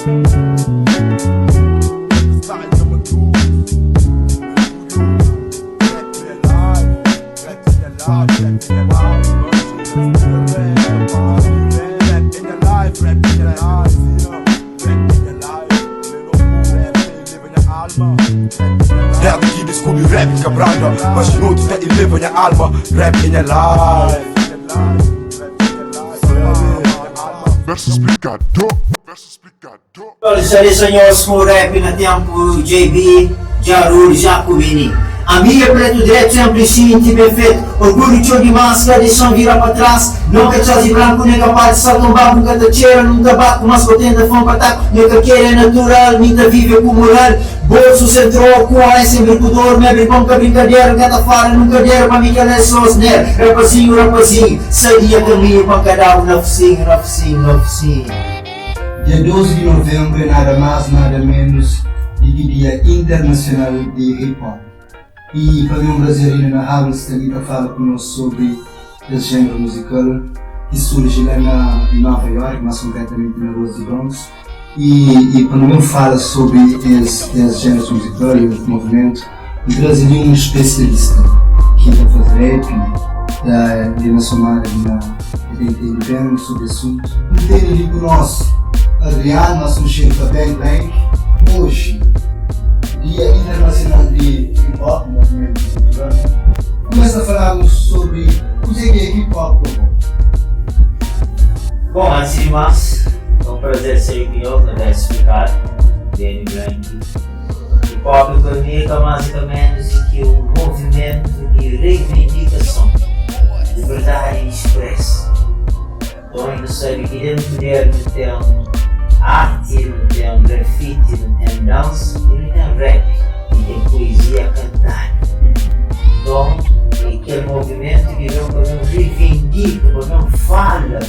Rap aqui descobri rap quebrando, mas não te tem leva minha alma. Rap in your life. Verso explicador. Olha, senhores, com o rap no tempo, JB, Jarul, Jacobini. A minha preto direto sempre sim, bem feito. Orgulho tio de máscara, deixam virar para trás. Nunca traz de branco, nem capaz de saltar nunca te cheira, nunca bate, mas potente fome para ataque. Nunca quer é natural, nunca vive com moral. Bolso central, com a sempre com dor, me abre com brincadeira, gata fora, nunca der para mim que ela é só snare. Rapazinho, saía caminho para cada um, oficina. Dia 12 de novembro é nada mais, nada menos do que Dia Internacional de Hip Hop. E para mim, um brasileiro na Harvard está a falar conosco sobre esse gênero musical que surge lá na Nova York, mais concretamente na Rua de Bronx. E para mim, fala sobre esse gênero musical e esse movimento, e trazer um especialista que está a fazer rap, da Somália, que entende bem sobre o assunto. Entende ali conosco, Adriano, nosso mexer para bem, hoje. Dia Internacional de Hip Hop, movimento cultural. Começa a falarmos sobre o que é hip hop. Bom, antes de mais, é um prazer ser aqui eu para explicar bem grande. Hip Hop para mim é basicamente que um movimento de reivindicação, de verdade expressa. Então ainda sabe que dentro dele tem arte, não tem grafite, não tem dança, e não tem rap, e tem poesia a cantar. Então, aquele movimento que vem para mim reivindica, para mim fala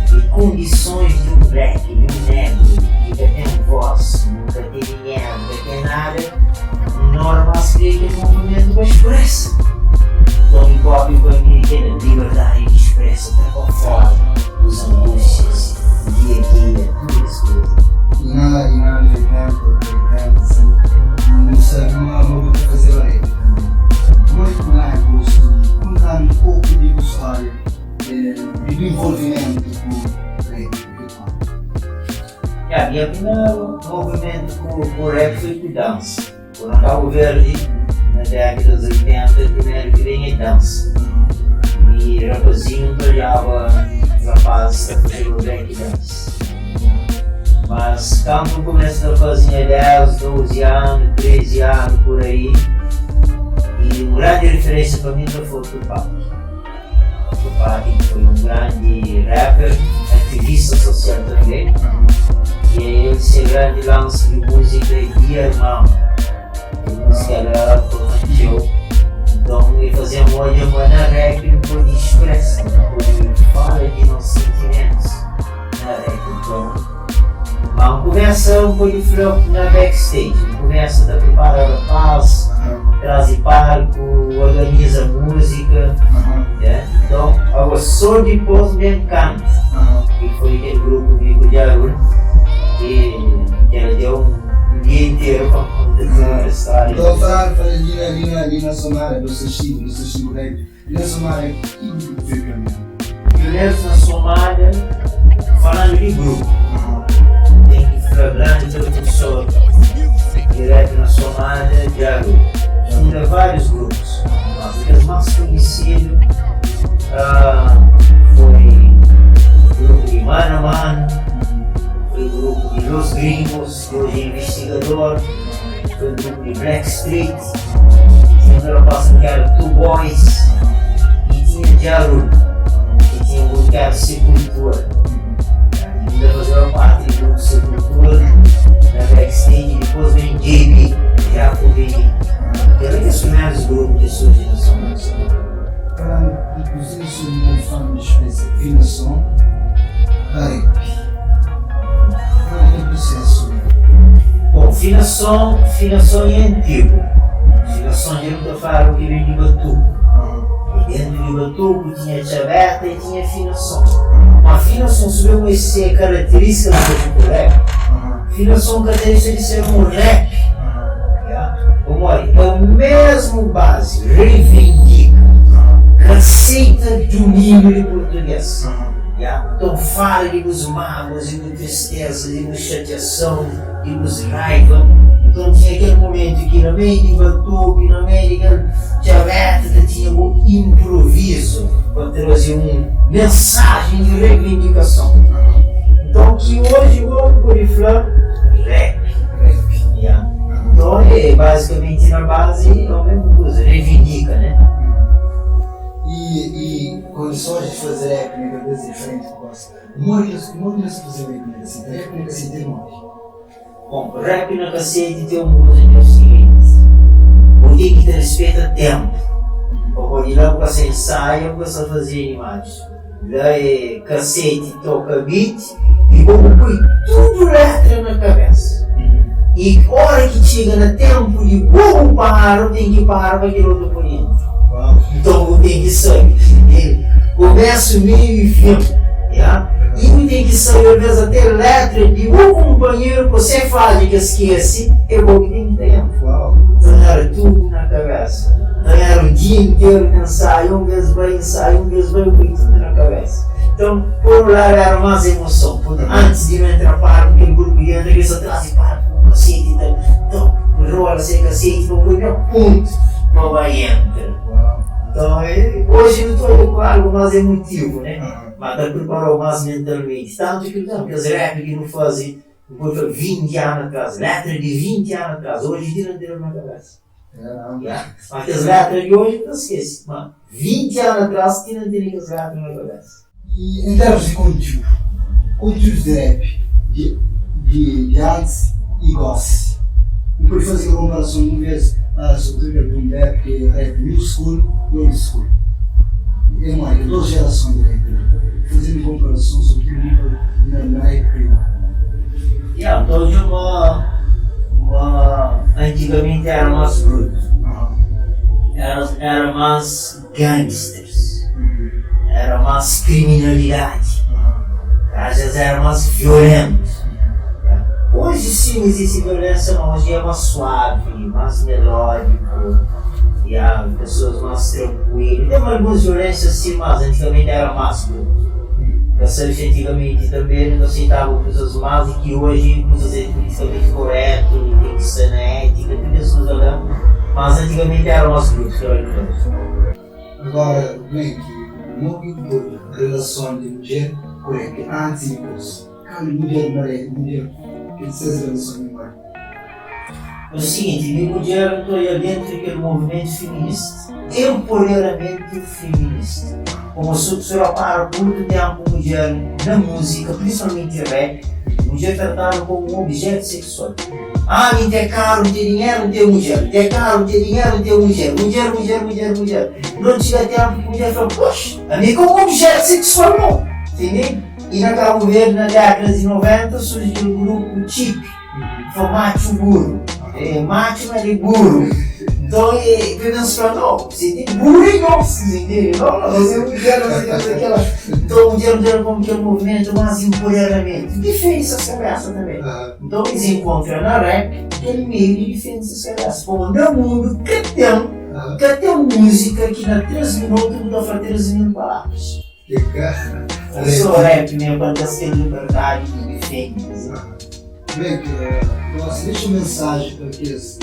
de condições de um black, de um negro, que nunca tem voz, nunca tem dinheiro, nunca tem nada, normal seria aquele movimento que expressa. Então, hip hop para mim tem a liberdade de expressa, até para fora, os angústias. Dia a dia, tudo isso. E nada de tempo, não sabe uma coisa para fazer lá. Muito mais gosto, contar um pouco de história e do envolvimento com o rap. Minha primeiro movimento com o rap foi com dança. Quando Cabo Verde, na década de 80, primeiro que vem é dança. E rapazinho olhava rapazes a fazer o break dance. Mas quando começa a fazer 10, 12 anos, 13 anos por aí, e uma grande referência para mim foi o Tupac. O Tupac foi um grande rapper, ativista social também, e ele se grande lance de música de irmão. A música era infantil. Então ele fazia uma na rap e depois expressa, depois fala de nossos sentimentos na rap. Então, vamos começar um pouco na backstage, começa a preparar a paz, traz palco, organiza música, então agora só depois mesmo canta, que foi aquele grupo de Jarul, que ela deu um dia inteiro para contar a história. Estou falando ali na Somália, do Sashigo Rap, e na Somália, que grupo foi primeiro? Primeiro na Somália, falando de grupo, tem que ficar grande pelo professor, direto na Somália, Jarul. Funda vários grupos, mas o mais conhecido foi o grupo de Mano a Mano, foi o grupo de Los Gringos, que hoje é investigador, foi o grupo de Blackstreet, tinha um rapaz que era Two Boys, e tinha Jarul, que tinha um grupo que era Sepultura. E ainda fazia parte do grupo Sepultura, na Blackstreet, e depois vem JB, Jacobini. Ele é os primeiros grupos que surgem na Somália. Falando, inclusive, sobre uma forma de especificação, rap. Qual é o processo? Bom, finação é antigo. Finação de nunca falaram que vem de Batuco. E dentro de Batuco tinha chaveta e tinha finação. A finação subiu a ser característica do rap. afinação cadência de ser um rap. Como olha, é o mesmo base, reivindica, receita do nível de português. Então fala de os mágoas, de tristeza, de chateação, de raiva. Então tinha aquele momento que na meio de batuque, na meio de dialética, tinha um improviso para trazer uma mensagem de reivindicação. Então que hoje o Coriflã rap. Então basicamente na base é a mesma coisa, reivindica, né? E condições de fazer rap na cabeça diferente do nosso. Como nós fazemos rap na cassete? Rap na cassete tem nome. Bom, rap na cassete tem uma coisa que é o seguinte: o que te respeita tempo. Porque lá você ensaia, você fazer imagens. Lá é cassete, toca beat e vamos pôr tudo letra na cabeça. E a hora que chega no tempo de bom parar, tem que parar para aquele outro ponto. Então tem que sair. Começa, meio e fim. E tem que sair, às vezes, até letra de um companheiro que você faz que esquece, é bom que tem tempo. Então era tudo na cabeça. Então era o dia inteiro de ensaio, um vez vai ensaio, um vez vai tudo na cabeça. Então, por lá era mais emoção. Antes de eu entrar para aquele grupo de entra, eles atrás e para com o cacete. Então, rola sem cacete, não põe ponto, não vai entrar. Então, hoje eu estou com algo mais emotivo, né? Mas está preparado mais mentalmente. Tanto que as rap que não fazem, depois 20 anos atrás, letra de 20 anos atrás, hoje tiram na cabeça. Mas as letras de hoje não esquece. Mas 20 anos atrás tiram as letras na cabeça. E em termos de conteúdos de rap, de antes e gospel, não pode fazer uma comparação uma vez sobre o boom rap, que é rap new school e old school. É mais, é duas gerações de rap. Fazendo comparação sobre o nível na rap. Então antigamente era mais bruto, era mais gangsters, era mais criminalidade, às vezes era mais violento. Hoje sim existe violência, mas hoje é mais suave, mais melódico, e há pessoas mais tranquilas. Tem algumas violências sim, mas antigamente era mais bruto. Pessoas que antigamente também não aceitavam coisas más e que hoje coisas é politicamente correto, tem que ser na ética, tudo isso nos olhamos, mas antigamente era o nosso grupo, Agora, bem, que não por relação de mulher, correto, antes e depois. Cada mulher merece, mulher, que seja relação de mulher. É o seguinte, minha mulher estou aí dentro daquele movimento feminista, empoderamento feminista. Como se você para por muito tempo a mulher na música, principalmente rap, a mulher tratada como um objeto sexual. Me tem caro, tem dinheiro, tem mulher. Tem caro, tem dinheiro, tem mulher. Mulher. Não chega tempo que a mulher fala, poxa, a mim como objeto sexual não. Entendeu? E na Cabo Verde, na década de 90, surgiu o grupo TIP, que foi Macho Burro. Macho é de burro. Então, pensa para não, você tem burro e nossa, entendeu? Não, você não quer aquela. Então, o dia como que é um movimento mais empoderamento. Defende essas cabeças também. Então, eles encontram na rap aquele meio de defender essas cabeças. Como no mundo, que tem música que na 3 minutos não dá para 13 palavras. Eu sou rap mesmo, para ter liberdade de defender. Bem, você deixa uma mensagem para aqueles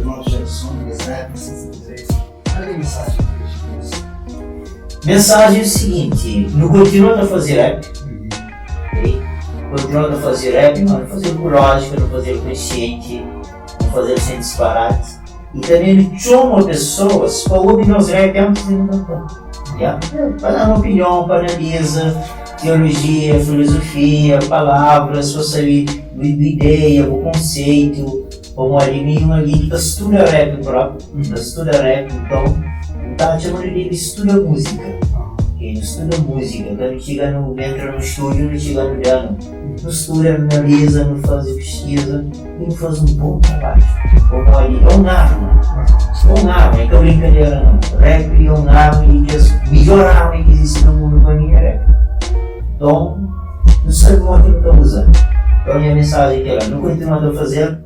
novas gerações, das rappers, qual é a mensagem para eles? Mensagem é o seguinte, não continua a fazer rap, continua a fazer rap, mas não fazer por lógica, não fazer consciente, não fazer sem disparate. E também não chama pessoas para ouvir os rap antes de não cantar. Para dar uma opinião, para analisa, teologia, filosofia, palavras, sua saúde, ideia, o conceito, como alguém que estuda rap próprio, estuda rap, então está chamando ele de estuda música. Ele estuda música, quando chega entra no estúdio, não chega no piano, não estuda, analisa, não faz pesquisa, não faz um bom trabalho. Como ali, é uma arma, é que brincadeira não. Rap é uma arma e a melhor arma que existe no mundo para mim é rap. Então, não sabe como é que não está usando. Qual é a minha mensagem que ela não continua a fazer?